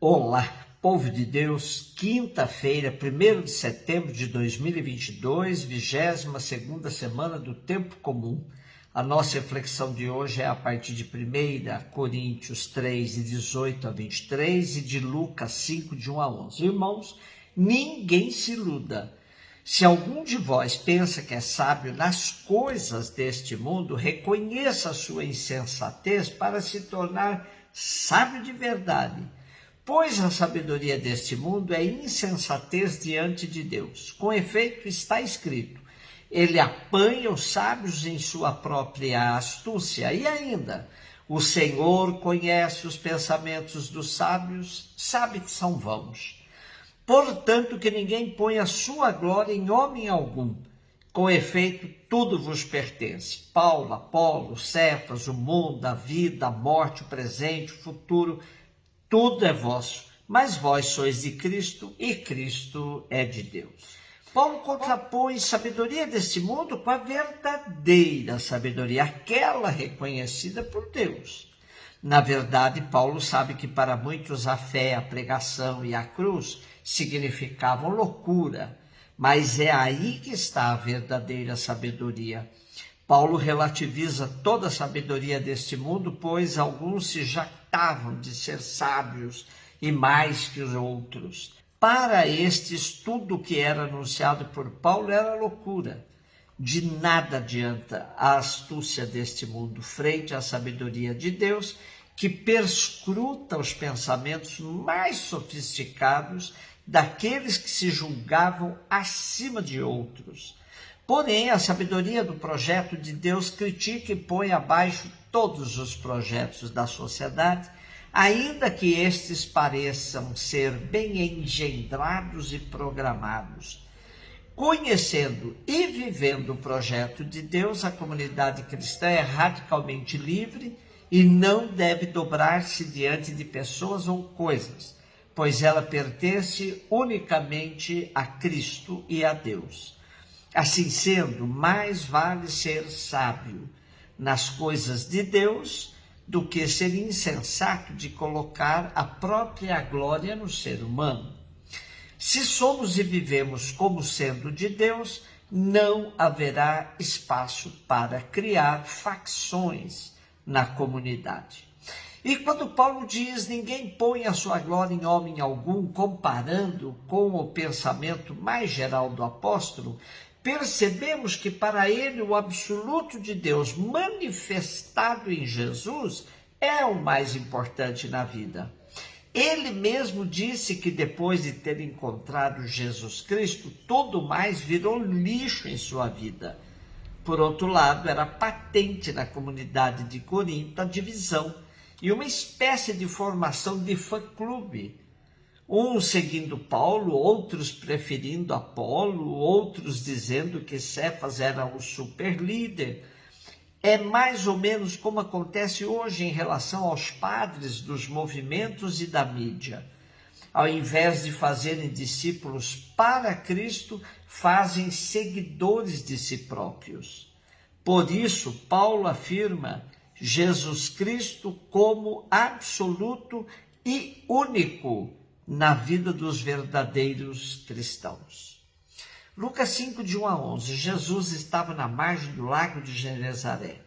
Olá, povo de Deus, quinta-feira, 1º de setembro de 2022, 22ª semana do Tempo Comum. A nossa reflexão de hoje é a partir de 1 Coríntios 3, de 18 a 23 e de Lucas 5, de 1 a 11. Irmãos, ninguém se iluda. Se algum de vós pensa que é sábio nas coisas deste mundo, reconheça a sua insensatez para se tornar sábio de verdade. Pois a sabedoria deste mundo é insensatez diante de Deus. Com efeito, está escrito: ele apanha os sábios em sua própria astúcia. E ainda, o Senhor conhece os pensamentos dos sábios, sabe que são vãos. Portanto, que ninguém ponha a sua glória em homem algum. Com efeito, tudo vos pertence. Paulo, Apolo, Cefas, o mundo, a vida, a morte, o presente, o futuro, tudo é vosso, mas vós sois de Cristo e Cristo é de Deus. Paulo contrapõe sabedoria deste mundo com a verdadeira sabedoria, aquela reconhecida por Deus. Na verdade, Paulo sabe que para muitos a fé, a pregação e a cruz significavam loucura, mas é aí que está a verdadeira sabedoria. Paulo relativiza toda a sabedoria deste mundo, pois alguns se jactavam de ser sábios e mais que os outros. Para estes, tudo o que era anunciado por Paulo era loucura. De nada adianta a astúcia deste mundo frente à sabedoria de Deus, que perscruta os pensamentos mais sofisticados daqueles que se julgavam acima de outros. Porém, a sabedoria do projeto de Deus critica e põe abaixo todos os projetos da sociedade, ainda que estes pareçam ser bem engendrados e programados. Conhecendo e vivendo o projeto de Deus, a comunidade cristã é radicalmente livre e não deve dobrar-se diante de pessoas ou coisas, pois ela pertence unicamente a Cristo e a Deus. Assim sendo, mais vale ser sábio nas coisas de Deus do que ser insensato de colocar a própria glória no ser humano. Se somos e vivemos como sendo de Deus, não haverá espaço para criar facções na comunidade. E quando Paulo diz: ninguém põe a sua glória em homem algum, comparando com o pensamento mais geral do apóstolo, percebemos que para ele o absoluto de Deus manifestado em Jesus é o mais importante na vida. Ele mesmo disse que depois de ter encontrado Jesus Cristo, tudo mais virou lixo em sua vida. Por outro lado, era patente na comunidade de Corinto a divisão e uma espécie de formação de fã-clube. Uns seguindo Paulo, outros preferindo Apolo, outros dizendo que Cefas era o superlíder. É mais ou menos como acontece hoje em relação aos padres dos movimentos e da mídia. Ao invés de fazerem discípulos para Cristo, fazem seguidores de si próprios. Por isso, Paulo afirma Jesus Cristo como absoluto e único na vida dos verdadeiros cristãos. Lucas 5, de 1 a 11, Jesus estava na margem do lago de Genezaré,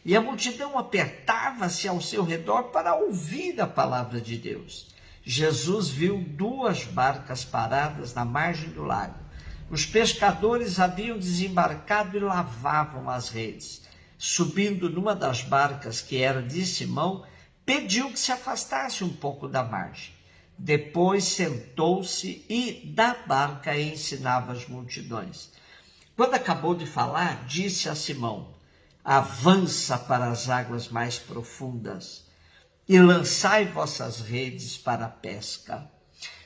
e a multidão apertava-se ao seu redor para ouvir a palavra de Deus. Jesus viu 2 barcas paradas na margem do lago. Os pescadores haviam desembarcado e lavavam as redes. Subindo numa das barcas, que era de Simão, pediu que se afastasse um pouco da margem. Depois sentou-se e da barca ensinava as multidões. Quando acabou de falar, disse a Simão: avança para as águas mais profundas e lançai vossas redes para a pesca.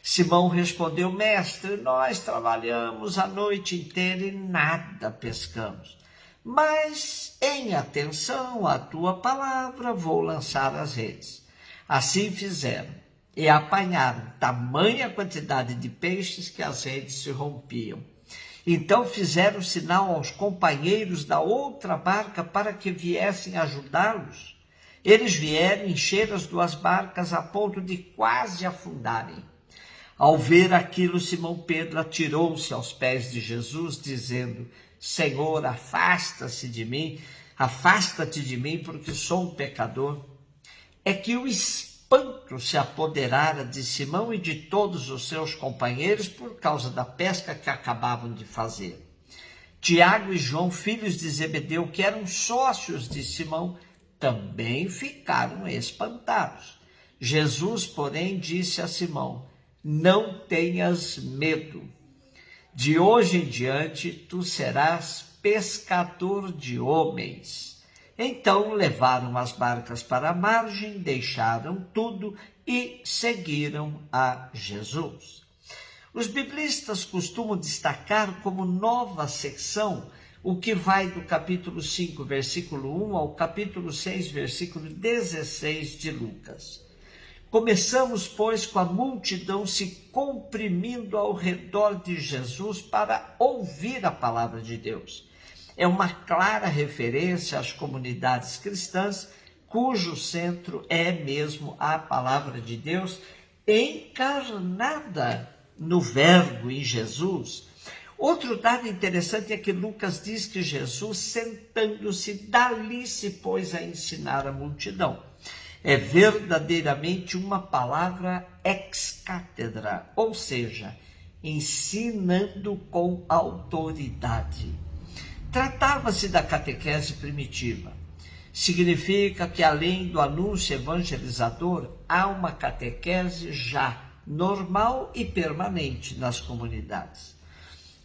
Simão respondeu: mestre, nós trabalhamos a noite inteira e nada pescamos. Mas, em atenção à tua palavra, vou lançar as redes. Assim fizeram. E apanharam tamanha quantidade de peixes que as redes se rompiam. Então fizeram sinal aos companheiros da outra barca para que viessem ajudá-los. Eles vieram encher as duas barcas a ponto de quase afundarem. Ao ver aquilo, Simão Pedro atirou-se aos pés de Jesus, dizendo: Senhor, afasta-te de mim, porque sou um pecador. É que o espanto se apoderara de Simão e de todos os seus companheiros por causa da pesca que acabavam de fazer. Tiago e João, filhos de Zebedeu, que eram sócios de Simão, também ficaram espantados. Jesus, porém, disse a Simão: não tenhas medo. De hoje em diante, tu serás pescador de homens. Então levaram as barcas para a margem, deixaram tudo e seguiram a Jesus. Os biblistas costumam destacar como nova secção o que vai do capítulo 5, versículo 1 ao capítulo 6, versículo 16 de Lucas. Começamos, pois, com a multidão se comprimindo ao redor de Jesus para ouvir a palavra de Deus. É uma clara referência às comunidades cristãs, cujo centro é mesmo a palavra de Deus, encarnada no Verbo, em Jesus. Outro dado interessante é que Lucas diz que Jesus, sentando-se, dali se pôs a ensinar a multidão. É verdadeiramente uma palavra ex cátedra, ou seja, ensinando com autoridade. Tratava-se da catequese primitiva. Significa que, além do anúncio evangelizador, há uma catequese já normal e permanente nas comunidades.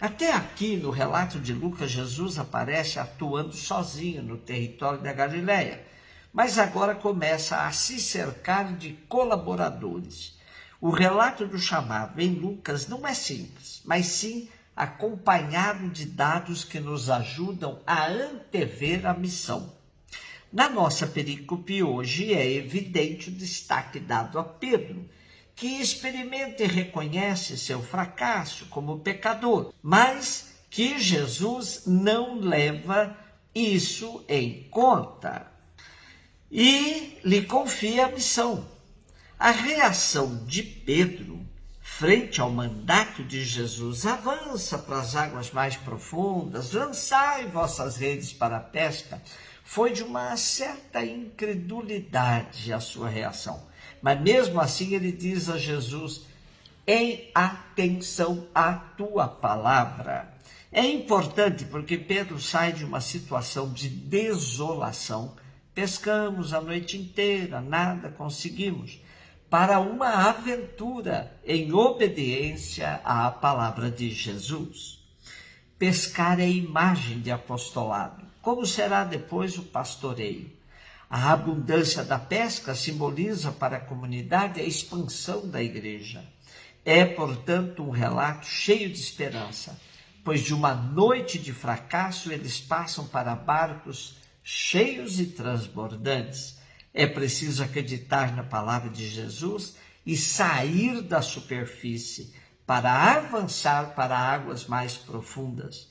Até aqui, no relato de Lucas, Jesus aparece atuando sozinho no território da Galileia, mas agora começa a se cercar de colaboradores. O relato do chamado em Lucas não é simples, mas sim acompanhado de dados que nos ajudam a antever a missão. Na nossa perícope hoje é evidente o destaque dado a Pedro, que experimenta e reconhece seu fracasso como pecador, mas que Jesus não leva isso em conta e lhe confia a missão. A reação de Pedro frente ao mandato de Jesus: avança para as águas mais profundas, lançai vossas redes para a pesca, foi de uma certa incredulidade a sua reação. Mas mesmo assim ele diz a Jesus: em atenção à tua palavra. É importante porque Pedro sai de uma situação de desolação, pescamos a noite inteira, nada conseguimos, para uma aventura em obediência à palavra de Jesus. Pescar é imagem de apostolado, como será depois o pastoreio. A abundância da pesca simboliza para a comunidade a expansão da igreja. É, portanto, um relato cheio de esperança, pois de uma noite de fracasso eles passam para barcos cheios e transbordantes. É preciso acreditar na palavra de Jesus e sair da superfície para avançar para águas mais profundas.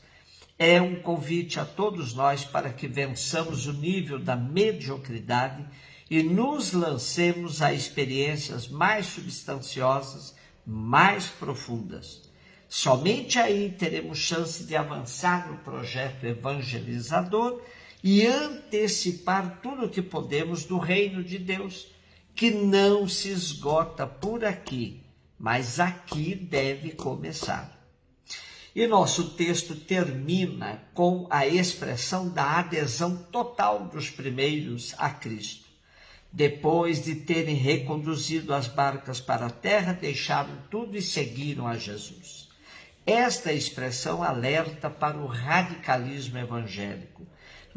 É um convite a todos nós para que vençamos o nível da mediocridade e nos lancemos a experiências mais substanciosas, mais profundas. Somente aí teremos chance de avançar no projeto evangelizador e antecipar tudo o que podemos do reino de Deus, que não se esgota por aqui, mas aqui deve começar. E nosso texto termina com a expressão da adesão total dos primeiros a Cristo. Depois de terem reconduzido as barcas para a terra, deixaram tudo e seguiram a Jesus. Esta expressão alerta para o radicalismo evangélico.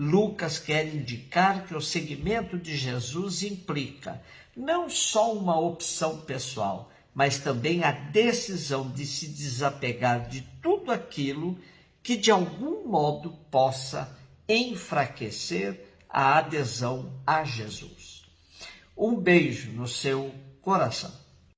Lucas quer indicar que o seguimento de Jesus implica não só uma opção pessoal, mas também a decisão de se desapegar de tudo aquilo que de algum modo possa enfraquecer a adesão a Jesus. Um beijo no seu coração.